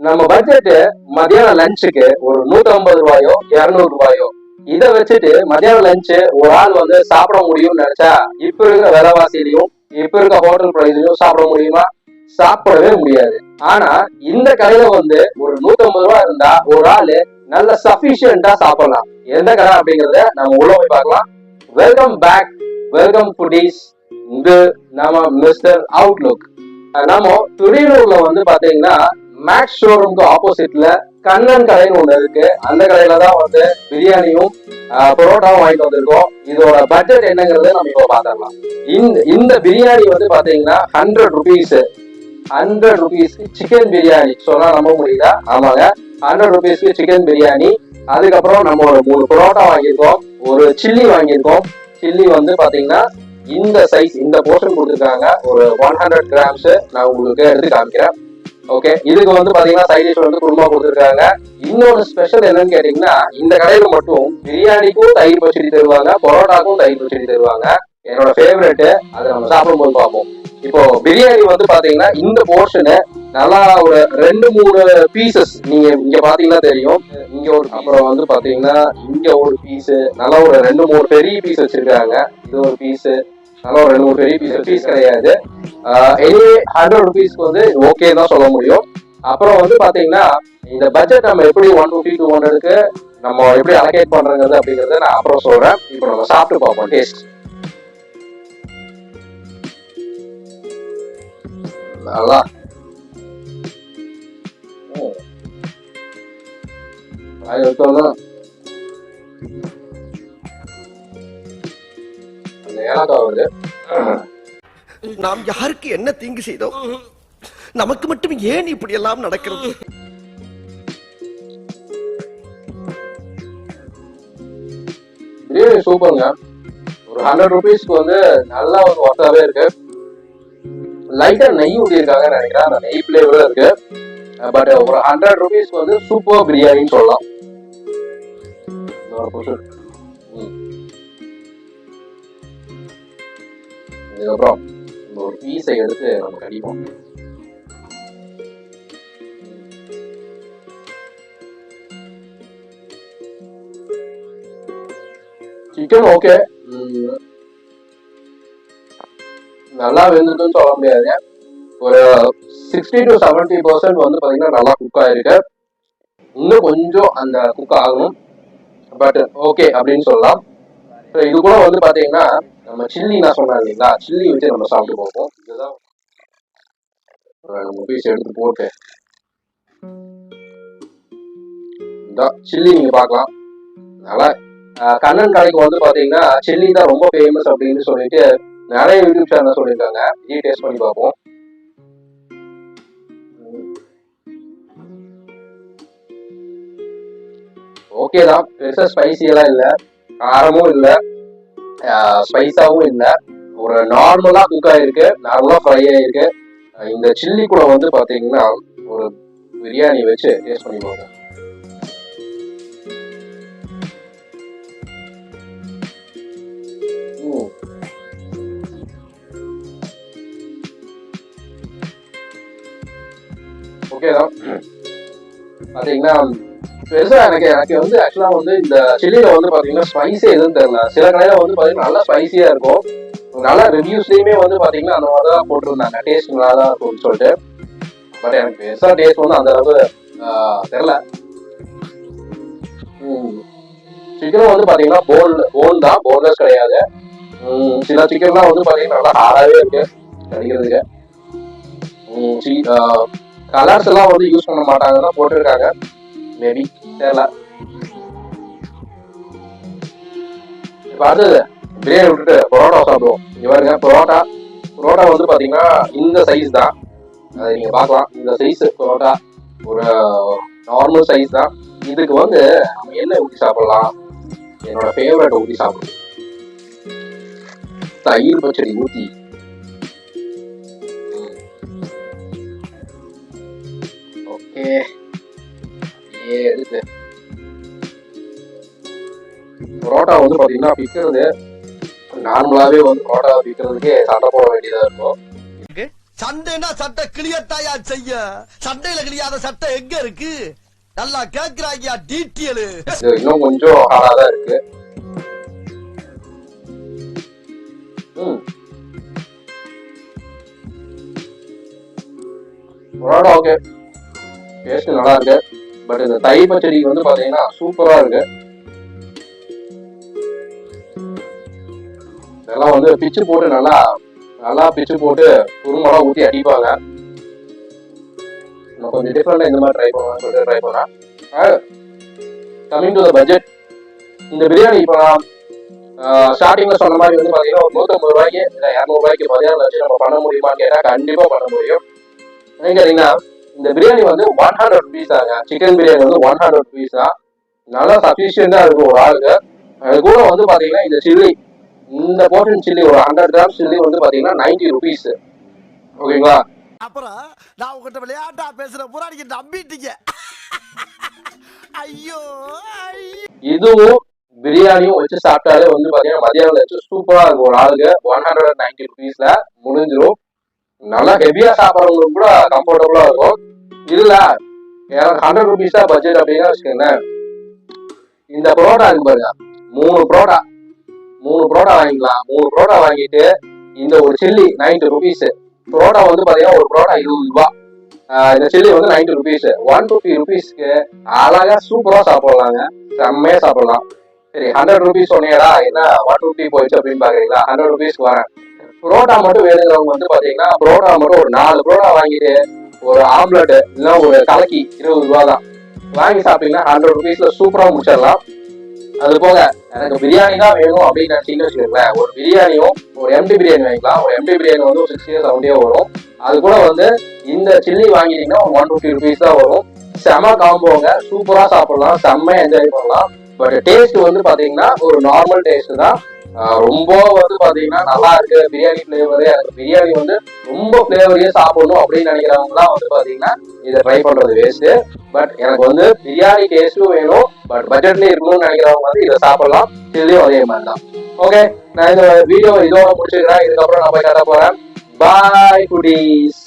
நம்ம பட்ஜெட் மதியான லஞ்சுக்கு ஒரு 150 ரூபாயோ 200 ரூபாயோ இதை வச்சுட்டு மதியான லஞ்சு ஒரு ஆள் வந்து சாப்பிட முடியும்னு நினைச்சா இப்ப இருக்கிற விலைவாசியிலையும் இப்ப இருக்க ஹோட்டல் பிரைஸ்லயும் சாப்பிட முடியுமா? சாப்பிடவே முடியாது. ஆனா இந்த கடையில வந்து ஒரு 150 ரூபாய் இருந்தா ஒரு ஆளு நல்ல சஃபிஷியண்டா சாப்பிடலாம். எந்த கடை அப்படிங்கறத நம்ம உள்ள போய் பார்க்கலாம். Welcome back, welcome foodies. இது நம்ம மிஸ்டர் அவுட்லுக். நம்ம துடியலூர்ல வந்து பாத்தீங்கன்னா மேக்ஸ் ஷோரூம்க்கு ஆப்போசிட்ல கண்ணன் கடைன்னு ஒண்ணு இருக்கு. அந்த கடையில தான் வந்து பிரியாணியும் பரோட்டாவும் வாங்கிட்டு வந்திருக்கோம். இதோட பட்ஜெட் என்னங்கிறத நம்ம இப்போ பாத்திரலாம். இந்த பிரியாணி வந்து பாத்தீங்கன்னா 100 ருபீஸ். 100 ருபீஸ்க்கு சிக்கன் பிரியாணி சொன்னா நம்ப முடியுதா? ஆமாங்க, 100 ருபீஸ்க்கு சிக்கன் பிரியாணி. அதுக்கப்புறம் நம்ம ஒரு 3 பரோட்டா வாங்கியிருக்கோம், ஒரு சில்லி வாங்கியிருக்கோம். சில்லி வந்து பாத்தீங்கன்னா இந்த சைஸ், இந்த போர்ஷன் கொடுத்துருக்காங்க, ஒரு 100 கிராம்ஸ். நான் உங்களுக்கு எடுத்து காமிக்கிறேன். ஓகே, இதுக்கு வந்து பாத்தீங்கன்னா சைட் டிஷ் வந்து குருமா கொடுத்துருக்காங்க. இன்னொரு ஸ்பெஷல் என்னன்னு கேட்டீங்கன்னா, இந்த கடையில மட்டும் பிரியாணிக்கும் தயிர் பச்சடி தருவாங்க, பரோட்டாக்கும் தயிர் பச்சடி தருவாங்க. என்னோட ஃபேவரட். அதை நம்ம சாப்பிடும்போது பார்ப்போம். இப்போ பிரியாணி வந்து பாத்தீங்கன்னா இந்த போர்ஷனு நல்லா ஒரு 2-3 பீசஸ் நீங்க இங்க பாத்தீங்கன்னா தெரியும். இங்க ஒரு, அப்புறம் வந்து பாத்தீங்கன்னா இங்க ஒரு பீஸ், நல்லா ஒரு 2-3 பெரிய பீஸ் வச்சிருக்காங்க. இது ஒரு பீஸ், நல்லா ஒரு 2-3 பெரிய பீஸ் கிடையாது. எனிவே 100 ருபீஸ்க்கு வந்து ஓகே தான் சொல்ல முடியும். அப்புறம் வந்து பாத்தீங்கன்னா இந்த பட்ஜெட் நம்ம எப்படி 150 to 200க்கு நம்ம எப்படி அலோகேட் பண்றது அப்படிங்கறத நான் அப்புறம் சொல்றேன். இப்போ நம்ம சாப்பிட்டு பார்ப்போம். டேஸ்ட் நல்லா அந்த ஏலக்காய் வருது. நாம் யாருக்கு என்ன தீங்கு செய்தோம்? நமக்கு மட்டும் ஏன் இப்படி எல்லாம் நடக்கிறது? பிரியாணி சூப்பருங்க. ஒரு 100 ருபீஸ்க்கு வந்து நல்லா ஒரு ஒர்த்தாவே இருக்கு. லைட்டா நெய் ஊட்டியிருக்காங்க நினைக்கிறேன், அந்த நெய் பிளேவரும் இருக்கு. பட் ஒரு 100 ருபீஸ்க்கு வந்து சூப்பர் பிரியாணின்னு சொல்லலாம். இதுக்கப்புறம் ஒரு பீஸை எடுத்து நம்ம கடிப்போம். சிக்கன் ஓகே, நல்லா வெந்துட்டுன்னு சொல்ல முடியாது. ஒரு 60 to 70% வந்து பாத்தீங்கன்னா நல்லா குக் ஆயிருக்கு. இன்னும் கொஞ்சம் அந்த குக் ஆகணும், பட் ஓகே அப்படின்னு சொல்லலாம். இது கூட வந்து பாத்தீங்கன்னா நம்ம சில்லி நான் சொன்னேன் இல்லைங்களா, சில்லி வச்சு நம்ம சாப்பிட்டு போவோம். இதுதான் நம்ம பீஸ் எடுத்து போட்டு இந்த சில்லி நீங்க பார்க்கலாம். அதனால கண்ணன் கடைக்கு வந்து பாத்தீங்கன்னா சில்லி தான் ரொம்ப ஃபேமஸ் அப்படின்னு சொல்லிட்டு நிறைய யூடியூப் சேனல் சொல்லியிருக்காங்க. இதையும் டேஸ்ட் பண்ணி பார்ப்போம். ஓகே தான், பெருசா ஸ்பைசி எல்லாம் இல்லை, காரமும் இல்லை, ஸ்பைஸாவும் இல்லை. ஒரு நார்மலா குக் ஆயிருக்கு, நார்மலா ஃப்ரை ஆயிருக்கு. இந்த சில்லி கூட வந்து பாத்தீங்கன்னா ஒரு பிரியாணி வச்சு டேஸ்ட் பண்ணி பார்ப்போம். ஓகே தான். பாத்தீங்கன்னா பெருசா எனக்கு வந்து ஆக்சுவலா வந்து இந்த சில்லியில வந்து பாத்தீங்கன்னா ஸ்பைஸே எதுவும் தெரியல. சில கடையில வந்து பாத்தீங்கன்னா நல்லா ஸ்பைசியா இருக்கும். நல்லா ரிவ்யூஸ்லயுமே வந்து பாத்தீங்கன்னா அந்த மாதிரிதான் போட்டிருந்தாங்க, டேஸ்ட் நல்லா தான் இருக்கும்னு சொல்லிட்டு. பட் எனக்கு பெருசா டேஸ்ட் வந்து அந்த அளவுக்கு தெரியல. சிக்கனும் வந்து பாத்தீங்கன்னா போன் தான், போன்லெஸ் கிடையாது. சில சிக்கன்லாம் வந்து பாத்தீங்கன்னா நல்லா ஹார்டாவே இருக்கு கிடைக்கிறதுக்கு. கலர்ஸ் எல்லாம் வந்து யூஸ் பண்ண மாட்டாங்கன்னா போட்டிருக்காங்க, மேபி தெரியல. இப்ப அடுத்தது பிரியாணி விட்டுட்டு பரோட்டா சாப்பிடுவோம். இங்க பாருங்க, பரோட்டா வந்து பாத்தீங்கன்னா இந்த சைஸ் தான், அதை நீங்க பார்க்கலாம். இந்த சைஸ் பரோட்டா ஒரு நார்மல் சைஸ் தான். இதுக்கு வந்து நம்ம என்ன ஊற்றி சாப்பிடலாம்? என்னோட ஃபேவரட் ஊற்றி சாப்பிடுவோம், தயிர் பச்சடி ஊற்றி. ஓகே, எடுத்து பரோட்டா வந்து பாத்தீங்கன்னா பிக்கிறது நார்மலாவே வந்து பரோட்டா பிக்கிறதுக்கே சண்டை போட வேண்டியதா இருக்கும். சண்டைனா சட்டை கிளியத்தாயா செய்ய, சண்டையில கிளியாத சட்டை எங்க இருக்கு? நல்லா கேக்குறாங்க டீட்டெயில். இன்னும் கொஞ்சம் ஹார்டா தான் இருக்கு. ஓகே, டேஸ்ட் நல்லா இருக்கு. பட் இந்த தயிர் பச்சடி வந்து பாத்தீங்கன்னா சூப்பரா இருக்கு. இதெல்லாம் வந்து பிச்சு போட்டு நல்லா பிச்சு போட்டு குருமெல்லாம் ஊத்தி அடிப்பாங்க. நான் கொஞ்சம் டிஃப்ரெண்டா இந்த மாதிரி ட்ரை பண்ணலாம்னு சொல்லிட்டு ட்ரை பண்ணேன். கமிங் டு த பட்ஜெட், இந்த பிரியாணி இப்போ ஸ்டார்டிங்ல சொன்ன மாதிரி வந்து பாத்தீங்கன்னா ஒரு 150 ரூபாய்க்கு இல்ல 200 ரூபாய்க்கு மதியானம் வச்சு நம்ம பண்ண முடியுமான்னு கேட்டா கண்டிப்பா பண்ண முடியும். கேட்டீங்கன்னா இந்த பிரியாணி வந்து 100 ருபீஸ் தாங்க. சிக்கன் பிரியாணி வந்து 100 ருபீஸ் தான். நல்லா சஃபிஷியண்டா இருக்கும் ஒரு ஆளுக்கு. அது கூட வந்து பாத்தீங்கன்னா இந்த சில்லி, இந்த போர்ஷன் சில்லி ஒரு 100 கிராம் சில்லி வந்து பாத்தீங்கன்னா 90 ருபீஸ். ஓகேங்களா? அப்புறம் நான் உங்ககிட்ட விளையாட்டா பேசுற புறாடிக்கு நம்பிட்டீங்க. ஐயோ, இதுவும் பிரியாணியும் வச்சு சாப்பிட்டாலே வந்து பாத்தீங்கன்னா மதியானம் வச்சு சூப்பரா இருக்கும். ஒரு ஆளுக்கு 190 ருபீஸ்ல முடிஞ்சிடும். நல்லா ஹெவியா சாப்பிட்றவங்களுக்கு கூட கம்ஃபர்டபுளா இருக்கும். இதுல எனக்கு 100 ருபீஸ் தான் பட்ஜெட் அப்படின்னா வச்சுக்கோங்க. இந்த புரோட்டா இருக்கு பாருங்க, 3 புரோட்டா வாங்கிக்கலாம். 3 புரோட்டா வாங்கிட்டு இந்த ஒரு சில்லி 90 ருபீஸ். புரோட்டா வந்து பாத்தீங்கன்னா ஒரு புரோட்டா 20 ரூபாய். இந்த சில்லி வந்து 90 ருபீஸ். 150 ருபீஸ்க்கு அழகா சூப்பரா சாப்பிடலாங்க, செம்மையா சாப்பிடலாம். சரி, 100 ருபீஸ் சொன்னீங்களா, என்ன 150 போயிடுச்சு அப்படின்னு பாக்குறீங்களா? 100 ருபீஸ்க்கு வரேன். புரோட்டா மட்டும் வேணுங்கிறவங்க வந்து பாத்தீங்கன்னா புரோட்டா மட்டும் ஒரு 4 புரோட்டா வாங்கிட்டு ஒரு ஆம்லெட் இல்லைன்னா ஒரு கலக்கி 20 ரூபா தான் வாங்கி சாப்பிட்டீங்கன்னா 100 ருபீஸ்ல சூப்பரா முடிச்சிடலாம். அது போக எனக்கு பிரியாணி தான் வேணும் அப்படின்னு நினைச்சீங்கன்னு வச்சுக்கோங்களேன், ஒரு பிரியாணியும் ஒரு எம்டி பிரியாணி வாங்கிக்கலாம். ஒரு எம்டி பிரியாணி வந்து ஒரு 60 70 வரும். அது கூட வந்து இந்த சில்லி வாங்கிட்டீங்கன்னா ஒரு 150 ருபீஸ் தான் வரும். செம காம்போங்க, சூப்பரா சாப்பிடலாம், செம்மையா என்ஜாய் பண்ணலாம். பட் டேஸ்ட் வந்து பாத்தீங்கன்னா ஒரு நார்மல் டேஸ்ட் தான். ரொம்ப வந்து பாத்தீங்கன்னா நல்லா இருக்கு பிரியாணி பிளேவரு. எனக்கு பிரியாணி வந்து ரொம்ப பிளேவரையே சாப்பிடணும் அப்படின்னு நினைக்கிறவங்கலாம் வந்து பாத்தீங்கன்னா இதை ட்ரை பண்றது வேஸ்ட். பட் எனக்கு வந்து பிரியாணி டேஸ்டும் வேணும், பட் பட்ஜெட்லயே இருக்கணும்னு நினைக்கிறவங்க வந்து இதை சாப்பிடலாம். இதுலயும் அதே மாதிரி தான். ஓகே, நான் இந்த வீடியோ இதோட முடிச்சுக்கிறேன். இதுக்கப்புறம் நான் போய் கட்ட போறேன். பாய் குடீஸ்.